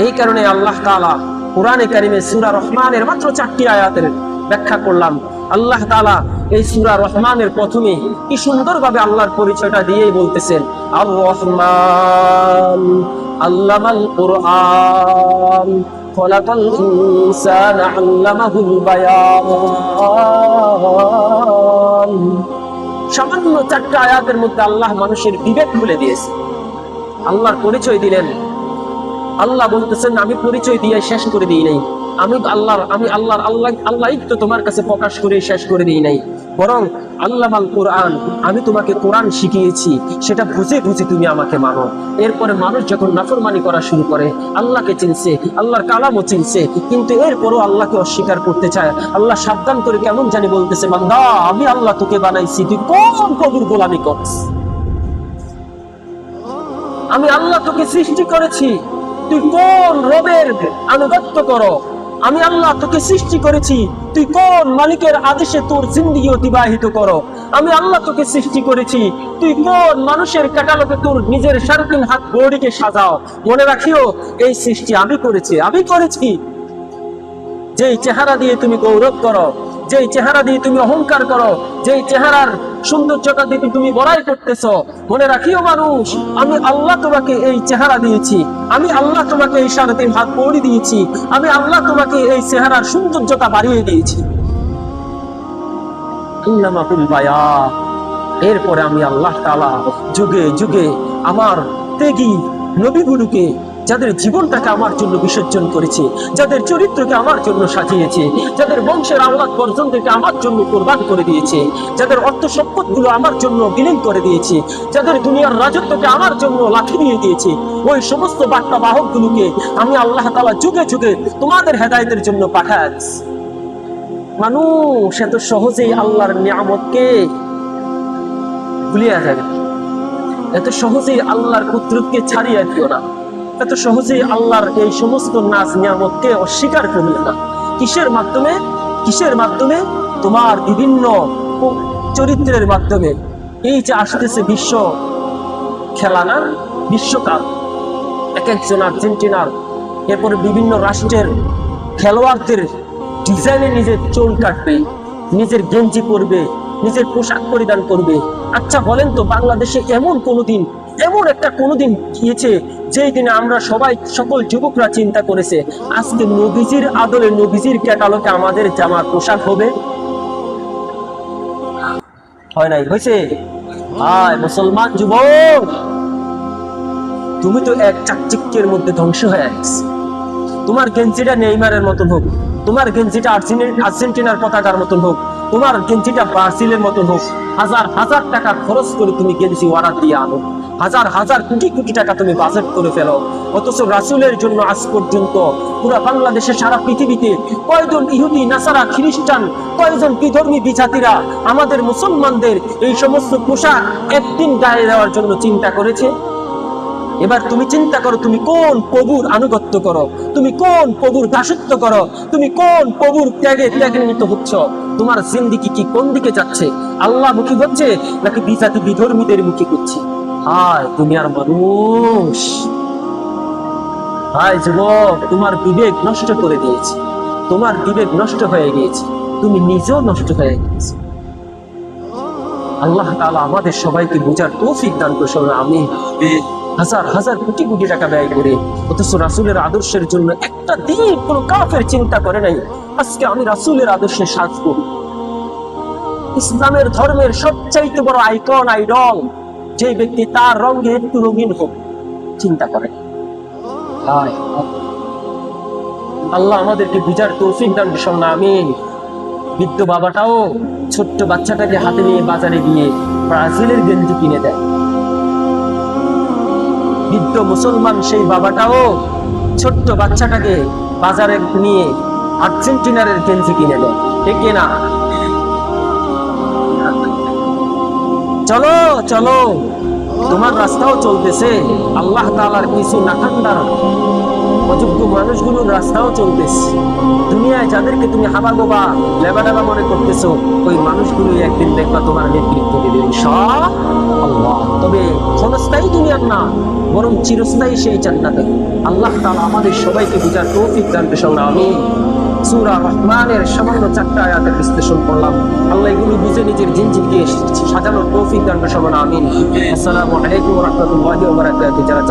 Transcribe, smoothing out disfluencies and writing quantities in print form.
এই কারণে আল্লাহ তাআলা কোরআনে কারিমে সূরা রহমানের মাত্র 4টি আয়াতের ব্যাখ্যা করলাম। আল্লাহ তাআলা এই সূরা রহমানের প্রথমে কি সুন্দরভাবে আল্লাহর পরিচয়টা দিয়েই বলতেছেন, আর রহমান আল্লামাল কুরআন খলাকাল ইনসানা আল্লামাহুল বায়ান। সামান্য 4টা আয়াতের মধ্যে আল্লাহ মানুষের বিবেক খুলে দিয়েছে, আল্লাহর পরিচয় দিলেন। আল্লাহ বলতেছেন আমি পরিচয় দিয়ে শেষ করে দিই নাই, আমি আল্লাহ তো তোমার কাছে প্রকাশ করে শেষ করে দিই নাই, বরং আল্লামাল কোরআন, আমি তোমাকে কোরআন শিখিয়েছি, সেটা বুঝে বুঝে তুমি আমাকে মানো। এরপরে মানুষ যখন নাফরমানি করা শুরু করে, আল্লাহকে চিনছে, আল্লাহর কালামও চিনছে, কিন্তু এরপরও আল্লাহকে অস্বীকার করতে চায়। আল্লাহ সাবধান করে কেমন জানি বলতেছে, বান্দা আমি আল্লাহ তোকে বানাইছি, তুই কোন প্রভুর গোলামি করছিস? আমি আল্লাহ তোকে সৃষ্টি করেছি, তুই কোন রবের আনুগত্য করো? আমি আল্লাহ তোকে সৃষ্টি করেছি, তুই কোন মালিকের আদেশে তোর জিন্দেগি অতিবাহিত করো? আমি আল্লাহ তোকে সৃষ্টি করেছি, তুই কোন মানুষের ক্যাটালগে তোর নিজের সারাদিন হাত বডিকে সাজাও? মনে রাখিও এই সৃষ্টি আমি করেছি। যেই চেহারা দিয়ে তুমি গৌরব করো, যেই চেহারা দিয়ে তুমি অহংকার করো, যেই চেহারার সৌন্দর্যতা দিয়ে তুমি বড়াই করতেছো, মনে রাখিও মানুষ, আমি আল্লাহ তোমাকে এই চেহারা দিয়েছি, আমি আল্লাহ তোমাকে এই সারাদিন হাত বডি দিয়েছি, আমি আল্লাহ তোমাকে এই চেহারার সৌন্দর্যতা বাড়িয়ে দিয়েছি। এরপরে আমি আল্লাহ তাআলা যুগে যুগে আমার ত্যাগী নবীগুলোকে, যাদের জীবনটাকে আমার জন্য বিসর্জন করেছে, যাদের চরিত্রকে আমার জন্য সাজিয়েছে, যাদের বংশের আওলাদ পর্যন্তকে আমার জন্য কুরবান করে দিয়েছে, যাদের অর্থ সম্পদ গুলো আমার জন্য বিলীন করে দিয়েছে, যাদের দুনিয়ার রাজত্বকে আমার জন্য লাঠি দিয়ে দিয়েছে, ওই সমস্ত বার্তা বাহক গুলোকে আমি আল্লাহ তাআলা যুগে যুগে তোমাদের হেদায়েতের জন্য পাঠাচ্ছি। মানুষ এত সহজেই আল্লাহর নিয়ামতকে ভুলিয়া যাবে, এত সহজেই আল্লাহর কুদরতকে ছাড়িয়ে দিও না, এত সহজেই আল্লাহর এই সমস্ত নাজ নিয়ামতকে অস্বীকার করবে না। কিসের মাধ্যমে? তোমার বিভিন্ন চরিত্রের মাধ্যমে। এই যে আসতেছে বিশ্ব খেলা না, বিশ্বকাপ, এক একজন আর্জেন্টিনার, এরপরে বিভিন্ন রাষ্ট্রের খেলোয়াড়দের ডিজাইনে নিজের চুল কাটবে, নিজের গেঞ্জি পরবে, নিজের পোশাক পরিধান করবে। আচ্ছা বলেন তো, বাংলাদেশে এমন একটা কোনোদিন গিয়েছে যেই দিনে আমরা সকল যুবকরা চিন্তা করেছে আজকে নবীজির আদলে, নবীজির ক্যাটালগে আমাদের জামার পোশাক হবে? হয় নাই? হয়েছে? মুসলমান যুবক, তুমি তো এক চাকচিক্যের মধ্যে ধ্বংস হয়ে গেছে। তোমার গেঞ্জিটা নেইমারের মতন হোক, তোমার গেঞ্জিটা আর্জেন্টিনার পতাকার মতন হোক, তোমার গেঞ্জিটা ব্রাজিলের মতন হোক, হাজার হাজার টাকা খরচ করে তুমি গেঞ্জি অর্ডার দিয়ে আনো, হাজার হাজার কোটি কোটি টাকা তুমি বাজেট করে ফেলো, অথচ রাসূলের জন্য আজ পর্যন্ত পুরো বাংলাদেশে, সারা পৃথিবীতে কয়জন ইহুদি, নাসারা, খ্রিস্টান, কয়জন বিধর্মী বিজাতিরা আমাদের মুসলমানদের এই সমস্ত পোশাক একদিন গায়ে দেওয়ার জন্য চিন্তা করেছে? এবার তুমি চিন্তা করো, তুমি কোন প্রভুর আনুগত্য করো, তুমি কোন প্রভুর দাসত্ব করো, তুমি কোন প্রভুর ত্যাগান্বিত হচ্ছ? তোমার জিন্দেগি কি কোন দিকে যাচ্ছে? আল্লাহ মুখী হচ্ছে নাকি বিজাতি বিধর্মীদের মুখী করছে? হায় দুনিয়ার মানুষ, হায় যুবক, তোমার বিবেক নষ্ট করে দিয়েছে, তোমার বিবেক নষ্ট হয়ে গিয়েছে, তুমি নিজেও নষ্ট হয়ে গিয়েছে। আল্লাহ তাআলা আমাদের সবাইকে বোঝার তৌফিক দান করুন। আমি হাজার হাজার কোটি কোটি টাকা ব্যয় করে, অথচ রাসূলের আদর্শের জন্য একটা দিন কোনো কাফের চিন্তা করে নাই আজকে আমি রাসূলের আদর্শে সাজবো। ইসলামের ধর্মের সবচাইতে বড় আইকন, আইডল যে ব্যক্তি, তার রঙে একটু রঙিন হোক চিন্তা করে। আল্লাহ আমাদেরকে বুঝার তৌফিক দান করুন। আমিন। বৃদ্ধ বাবাটাও ছোট্ট বাচ্চাটাকে হাতে নিয়ে বাজারে গিয়ে ব্রাজিলের গেঞ্জি কিনে দেয়। বৃদ্ধ মুসলমান সেই বাবাটাও ছোট্ট বাচ্চাটাকে বাজারে নিয়ে আর্জেন্টিনার গেঞ্জি কিনে দেয়, ঠিক না? চলো চলো, তোমার রাস্তাও চলতেছে, আল্লাহ তাআলার কিছু নাখান্দার অযোগ্য মানুষগুলোর রাস্তাও চলতেছে। দুনিয়ায় যাদেরকে তুমি হাবা গোবা লেবাডাবা মনে করতেছো, ওই মানুষগুলোই একদিন দেখবা তোমার নেতৃত্ব দেবে ইনশাআল্লাহ। তবে ক্ষণস্থায়ী দুনিয়ার না, বরং চিরস্থায়ী সেই জান্নাতে। আল্লাহ তাআলা আমাদের সবাইকে বুঝার তৌফিক দান করুন, আমিন। সূরা রহমানের সামান্য 4টা আয়াতের বিশ্লেষণ করলাম। আল্লাহ এগুলো বুঝে নিজের জিনজিকে সাজানোর তৌফিক দান করুন, আমিন। আসসালামু আলাইকুম ওয়া রাহমাতুল্লাহি ওয়া বারাকাতুহু। যারা